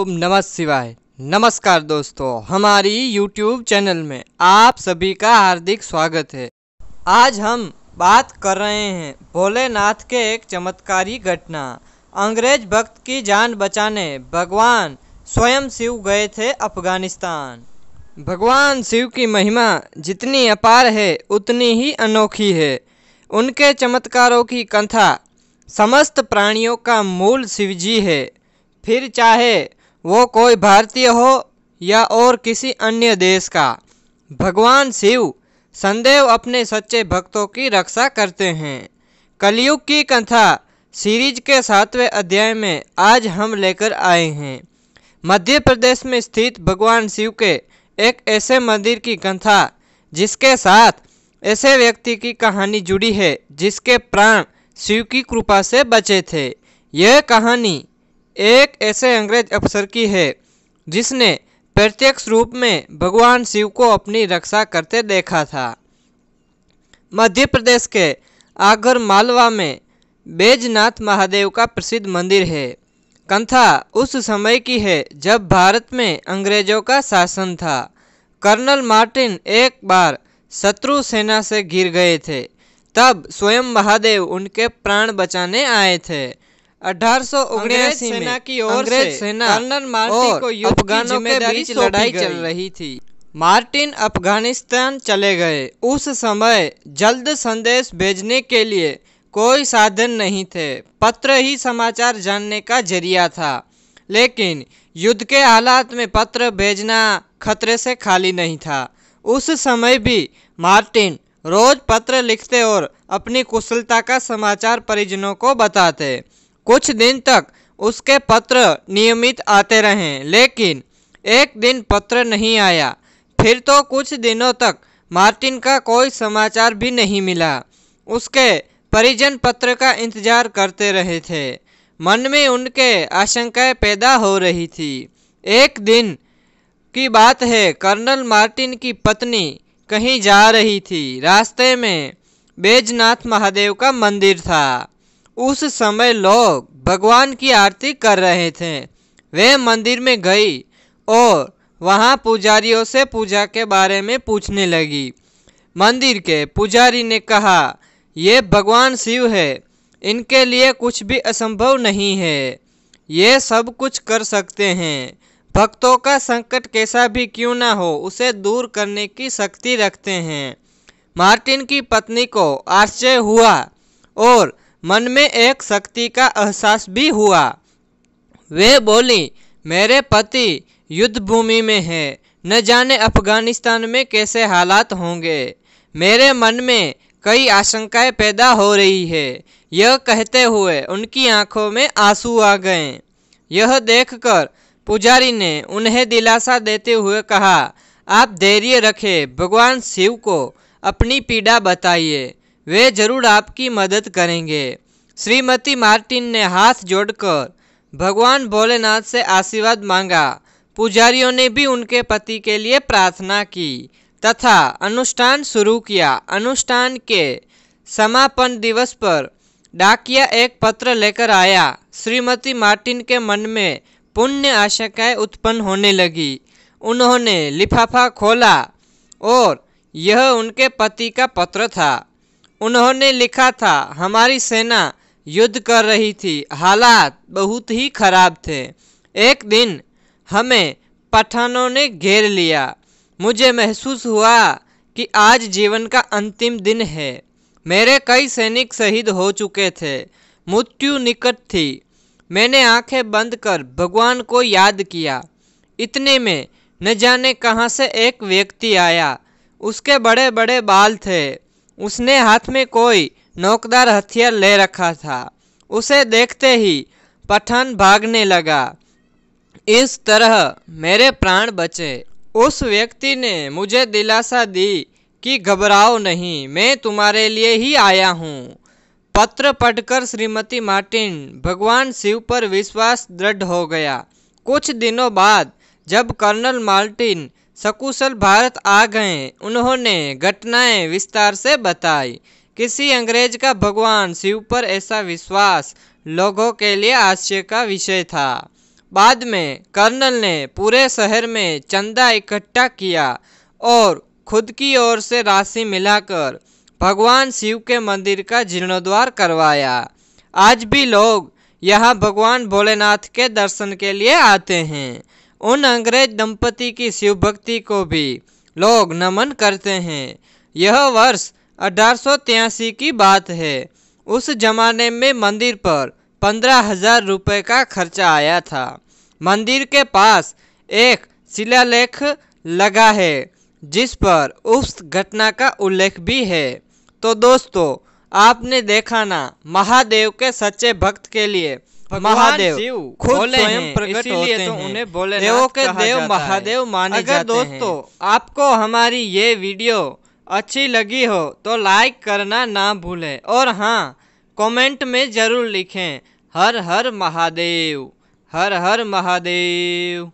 ओम नमः शिवाय। नमस्कार दोस्तों, हमारी YouTube चैनल में आप सभी का हार्दिक स्वागत है। आज हम बात कर रहे हैं भोलेनाथ के एक चमत्कारी घटना। अंग्रेज भक्त की जान बचाने भगवान स्वयं शिव गए थे अफगानिस्तान। भगवान शिव की महिमा जितनी अपार है उतनी ही अनोखी है। उनके चमत्कारों की कथा समस्त प्राणियों का मूल शिवजी है। फिर चाहे वो कोई भारतीय हो या और किसी अन्य देश का, भगवान शिव सदैव अपने सच्चे भक्तों की रक्षा करते हैं। कलयुग की कथा सीरीज के 7वें अध्याय में आज हम लेकर आए हैं मध्य प्रदेश में स्थित भगवान शिव के एक ऐसे मंदिर की कथा जिसके साथ ऐसे व्यक्ति की कहानी जुड़ी है जिसके प्राण शिव की कृपा से बचे थे। यह कहानी एक ऐसे अंग्रेज अफसर की है जिसने प्रत्यक्ष रूप में भगवान शिव को अपनी रक्षा करते देखा था। मध्य प्रदेश के आगर मालवा में बैजनाथ महादेव का प्रसिद्ध मंदिर है। कथा उस समय की है जब भारत में अंग्रेजों का शासन था। कर्नल मार्टिन एक बार शत्रु सेना से घिर गए थे, तब स्वयं महादेव उनके प्राण बचाने आए थे। 1879 में की अंग्रेज सेना कर्नल मार्टिन को अफगानों के बीच लड़ाई चल रही थी। मार्टिन अफगानिस्तान चले गए। उस समय जल्द संदेश भेजने के लिए कोई साधन नहीं थे, पत्र ही समाचार जानने का जरिया था। लेकिन युद्ध के हालात में पत्र भेजना खतरे से खाली नहीं था। उस समय भी मार्टिन रोज पत्र लिखते और अपनी कुशलता का समाचार परिजनों को बताते। कुछ दिन तक उसके पत्र नियमित आते रहे, लेकिन एक दिन पत्र नहीं आया। फिर तो कुछ दिनों तक मार्टिन का कोई समाचार भी नहीं मिला। उसके परिजन पत्र का इंतजार करते रहे थे। मन में उनके आशंकाएं पैदा हो रही थी। एक दिन की बात है, कर्नल मार्टिन की पत्नी कहीं जा रही थी। रास्ते में बैजनाथ महादेव का मंदिर था। उस समय लोग भगवान की आरती कर रहे थे। वे मंदिर में गई और वहां पुजारियों से पूजा के बारे में पूछने लगी। मंदिर के पुजारी ने कहा, ये भगवान शिव है, इनके लिए कुछ भी असंभव नहीं है, ये सब कुछ कर सकते हैं। भक्तों का संकट कैसा भी क्यों ना हो उसे दूर करने की शक्ति रखते हैं। मार्टिन की पत्नी को आश्चर्य हुआ और मन में एक शक्ति का एहसास भी हुआ। वे बोली, मेरे पति युद्ध भूमि में है, न जाने अफगानिस्तान में कैसे हालात होंगे। मेरे मन में कई आशंकाएं पैदा हो रही है। यह कहते हुए उनकी आंखों में आंसू आ गए। यह देखकर पुजारी ने उन्हें दिलासा देते हुए कहा, आप धैर्य रखें, भगवान शिव को अपनी पीड़ा बताइए, वे जरूर आपकी मदद करेंगे। श्रीमती मार्टिन ने हाथ जोड़कर भगवान भोलेनाथ से आशीर्वाद मांगा। पुजारियों ने भी उनके पति के लिए प्रार्थना की तथा अनुष्ठान शुरू किया। अनुष्ठान के समापन दिवस पर डाकिया एक पत्र लेकर आया। श्रीमती मार्टिन के मन में पुण्य आशंकाएं उत्पन्न होने लगी। उन्होंने लिफाफा खोला और यह उनके पति का पत्र था। उन्होंने लिखा था, हमारी सेना युद्ध कर रही थी, हालात बहुत ही खराब थे। एक दिन हमें पठानों ने घेर लिया। मुझे महसूस हुआ कि आज जीवन का अंतिम दिन है। मेरे कई सैनिक शहीद हो चुके थे, मृत्यु निकट थी। मैंने आंखें बंद कर भगवान को याद किया। इतने में न जाने कहां से एक व्यक्ति आया। उसके बड़े बड़े बाल थे। उसने हाथ में कोई नोकदार हथियार ले रखा था। उसे देखते ही पठान भागने लगा। इस तरह मेरे प्राण बचे। उस व्यक्ति ने मुझे दिलासा दी कि घबराओ नहीं, मैं तुम्हारे लिए ही आया हूँ। पत्र पढ़कर श्रीमती मार्टिन भगवान शिव पर विश्वास दृढ़ हो गया। कुछ दिनों बाद जब कर्नल मार्टिन सकुशल भारत आ गए, उन्होंने घटनाएं विस्तार से बताई। किसी अंग्रेज का भगवान शिव पर ऐसा विश्वास लोगों के लिए आश्चर्य का विषय था। बाद में कर्नल ने पूरे शहर में चंदा इकट्ठा किया और खुद की ओर से राशि मिलाकर भगवान शिव के मंदिर का जीर्णोद्धार करवाया। आज भी लोग यहाँ भगवान भोलेनाथ के दर्शन के लिए आते हैं। उन अंग्रेज दंपति की शिव भक्ति को भी लोग नमन करते हैं। यह वर्ष 1883 की बात है। उस जमाने में मंदिर पर 15,000 रुपये का खर्चा आया था। मंदिर के पास एक शिलालेख लगा है जिस पर उस घटना का उल्लेख भी है। तो दोस्तों, आपने देखा ना, महादेव के सच्चे भक्त के लिए महादेव खुद स्वयं प्रकट होते हैं, तो उन्हें देवों के देव महादेव माने जाते हैं। अगर दोस्तों आपको हमारी ये वीडियो अच्छी लगी हो तो लाइक करना ना भूलें और हाँ, कमेंट में ज़रूर लिखें हर हर महादेव, हर हर महादेव।